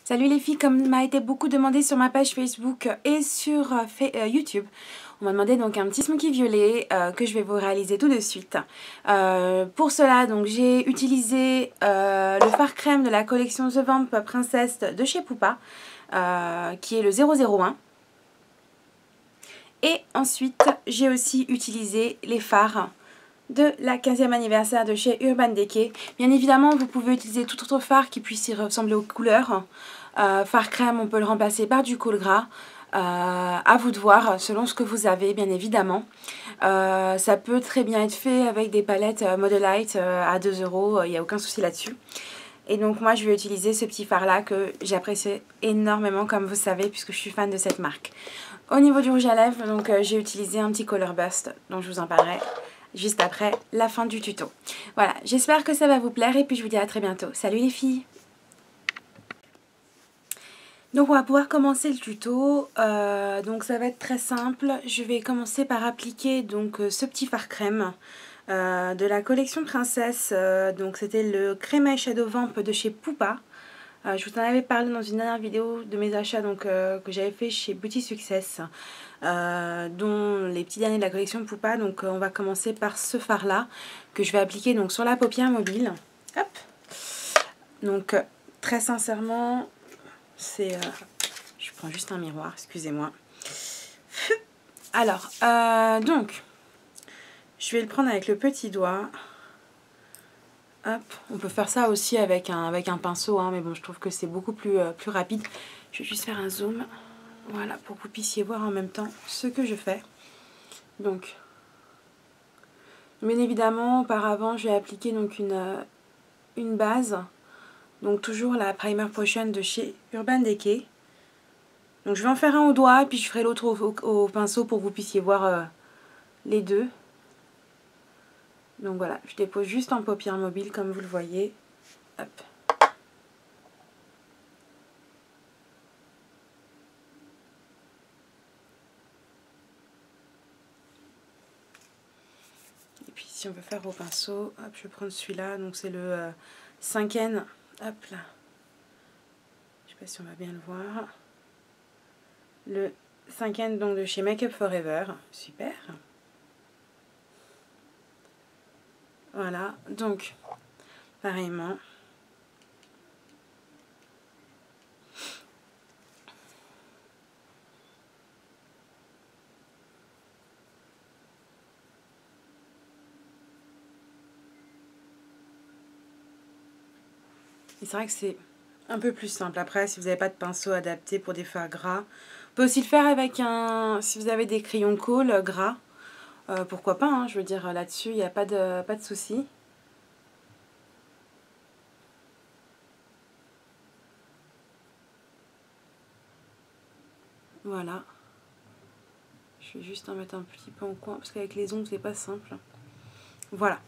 Salut les filles, comme m'a été beaucoup demandé sur ma page Facebook et sur YouTube, on m'a demandé donc un petit smoky violet que je vais vous réaliser tout de suite. Pour cela, donc j'ai utilisé le fard crème de la collection The Vamp Princess de chez Pupa, qui est le 001. Et ensuite, j'ai aussi utilisé les fards de la 15e anniversaire de chez Urban Decay. Bien évidemment, vous pouvez utiliser tout autre fard qui puisse y ressembler aux couleurs. Fard crème, on peut le remplacer par du kohl gras. À vous de voir, selon ce que vous avez, bien évidemment. Ça peut très bien être fait avec des palettes Modelite à 2 €, il n'y a aucun souci là-dessus. Et donc moi, je vais utiliser ce petit fard-là que j'apprécie énormément, comme vous savez, puisque je suis fan de cette marque. Au niveau du rouge à lèvres, donc j'ai utilisé un petit Color Burst, dont je vous en parlerai juste après la fin du tuto. Voilà, j'espère que ça va vous plaire et puis je vous dis à très bientôt. Salut les filles! Donc on va pouvoir commencer le tuto, donc ça va être très simple. Je vais commencer par appliquer donc ce petit fard crème de la collection Princesse, donc c'était le Crème Shadow Vamp de chez Pupa. Je vous en avais parlé dans une dernière vidéo de mes achats donc, que j'avais fait chez Beauty Success, dont les petits derniers de la collection Pupa. Donc on va commencer par ce fard là que je vais appliquer donc sur la paupière mobile. Hop. Donc très sincèrement, c'est... je prends juste un miroir, excusez-moi. Alors, donc, je vais le prendre avec le petit doigt. Hop, on peut faire ça aussi avec un pinceau, hein, mais bon, je trouve que c'est beaucoup plus rapide. Je vais juste faire un zoom, voilà, pour que vous puissiez voir en même temps ce que je fais. Donc, bien évidemment, auparavant, je vais appliquer donc une base. Donc toujours la Primer Potion de chez Urban Decay. Donc je vais en faire un au doigt, puis je ferai l'autre au pinceau pour que vous puissiez voir les deux. Donc voilà, je dépose juste en paupière mobile comme vous le voyez. Hop. Et puis si on veut faire au pinceau, hop, je vais prendre celui-là. Donc c'est le 5N. Hop là. Je sais pas si on va bien le voir. Le 5N donc de chez Make Up Forever. Super. Voilà, donc pareillement. Et c'est vrai que c'est un peu plus simple. Après, si vous n'avez pas de pinceau adapté pour des fards gras, on peut aussi le faire avec un... Si vous avez des crayons kohl gras, pourquoi pas, hein, je veux dire, là-dessus, il n'y a pas de souci. Voilà. Je vais juste en mettre un petit peu en coin, parce qu'avec les ongles, c'est pas simple. Voilà.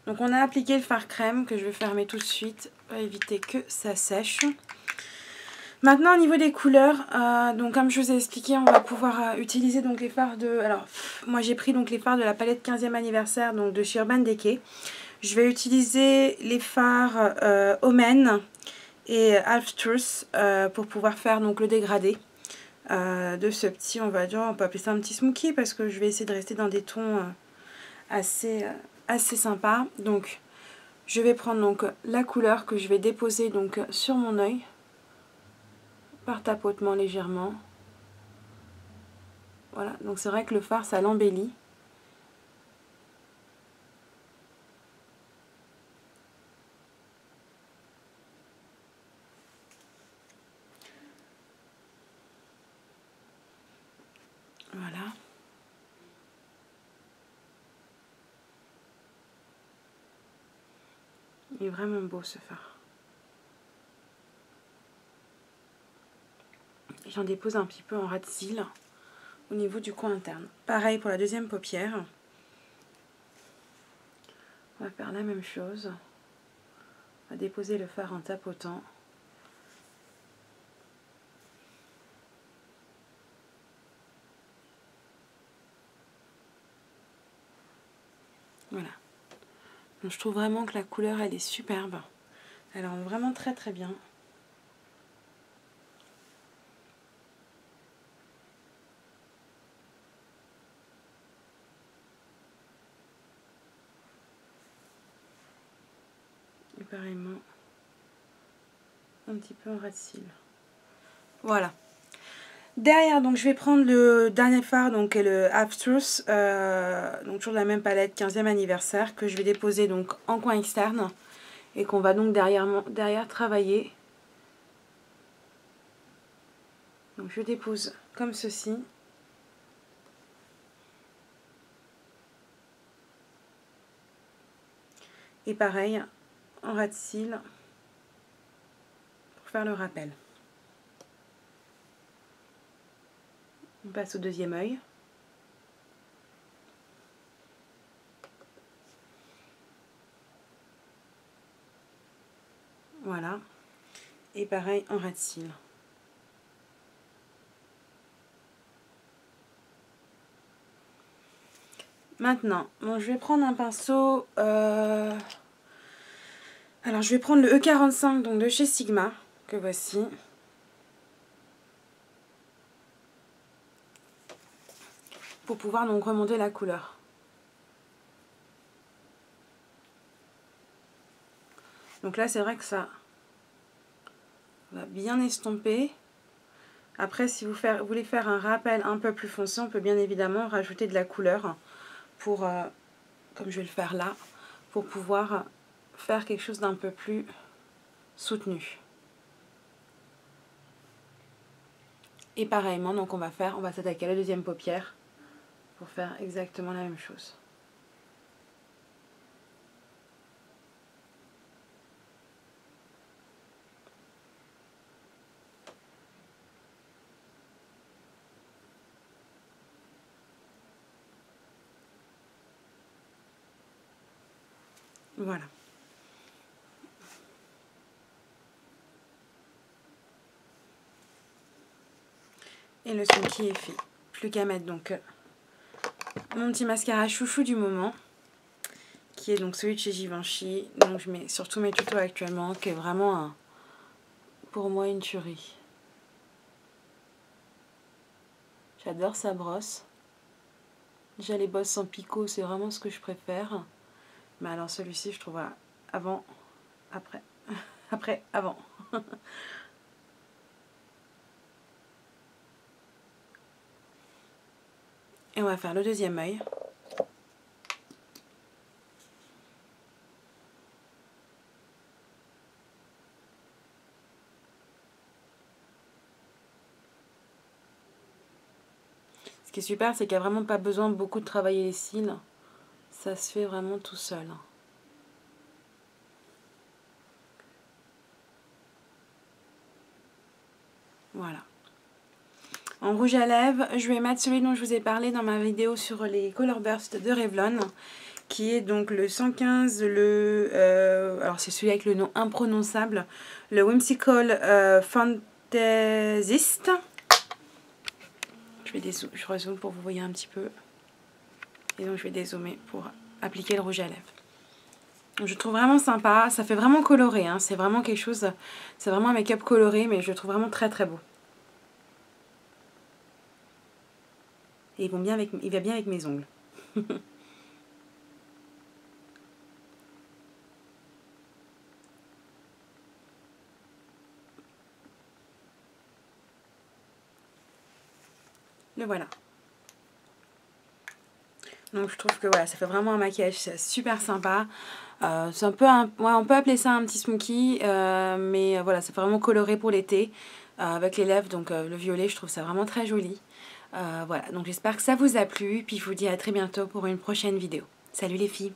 Donc on a appliqué le fard crème que je vais fermer tout de suite pour éviter que ça sèche. Maintenant au niveau des couleurs, donc comme je vous ai expliqué, on va pouvoir utiliser donc les fards de... Alors moi j'ai pris donc les fards de la palette 15e anniversaire donc de chez Urban Decay. Je vais utiliser les fards Omen et Half Truth pour pouvoir faire donc le dégradé de ce petit, on va dire, on peut appeler ça un petit smoky parce que je vais essayer de rester dans des tons assez sympas. Donc je vais prendre donc la couleur que je vais déposer donc sur mon œil par tapotement légèrement. Voilà, donc c'est vrai que le fard ça l'embellit. Voilà. Il est vraiment beau ce fard. J'en dépose un petit peu en ras de cils au niveau du coin interne. Pareil pour la deuxième paupière. On va faire la même chose. On va déposer le fard en tapotant. Voilà. Donc, je trouve vraiment que la couleur elle est superbe. Elle rend vraiment très très bien. pareillement un petit peu en ras de cils. Voilà. Derrière, donc je vais prendre le dernier fard, donc le Half Truth, donc toujours de la même palette, 15e anniversaire, que je vais déposer donc en coin externe et qu'on va donc derrière travailler. Donc je dépose comme ceci. Et pareil, en ras de cils, pour faire le rappel. On passe au deuxième œil. Voilà. Et pareil, en ras de cils. Maintenant, bon, je vais prendre un pinceau... Alors, je vais prendre le E45 donc de chez Sigma, que voici. Pour pouvoir donc remonter la couleur. Donc là, c'est vrai que ça va bien estomper. Après, si vous voulez faire un rappel un peu plus foncé, on peut bien évidemment rajouter de la couleur pour, comme je vais le faire là, pour pouvoir faire quelque chose d'un peu plus soutenu. Et pareillement, donc on va s'attaquer à la deuxième paupière pour faire exactement la même chose. Voilà. Et le smoky est fait. Plus qu'à mettre donc mon petit mascara chouchou du moment, qui est donc celui de chez Givenchy. Donc je mets sur tous mes tutos actuellement, qui est vraiment pour moi une tuerie. J'adore sa brosse. Déjà les bosses sans picot, c'est vraiment ce que je préfère. Mais alors celui-ci, je trouve avant, après, après, avant. Et on va faire le deuxième œil. Ce qui est super, c'est qu'il n'y a vraiment pas besoin de beaucoup de travailler les cils. Ça se fait vraiment tout seul. Voilà. En rouge à lèvres, je vais mettre celui dont je vous ai parlé dans ma vidéo sur les Color Burst de Revlon, qui est donc le 115, alors c'est celui avec le nom imprononçable, le Whimsical Fantasist. Je rezoome pour vous voyez un petit peu. Et donc je vais dézoomer pour appliquer le rouge à lèvres. Donc, je trouve vraiment sympa, ça fait vraiment coloré, hein. C'est vraiment quelque chose, c'est vraiment un make-up coloré, mais je le trouve vraiment très très beau. Et il va bien avec mes ongles. Le voilà. Donc je trouve que voilà, ça fait vraiment un maquillage super sympa. C'est un peu ouais, on peut appeler ça un petit smoky, mais voilà, c'est vraiment coloré pour l'été avec les lèvres, donc le violet, je trouve ça vraiment très joli. Voilà, donc j'espère que ça vous a plu, puis je vous dis à très bientôt pour une prochaine vidéo. Salut les filles!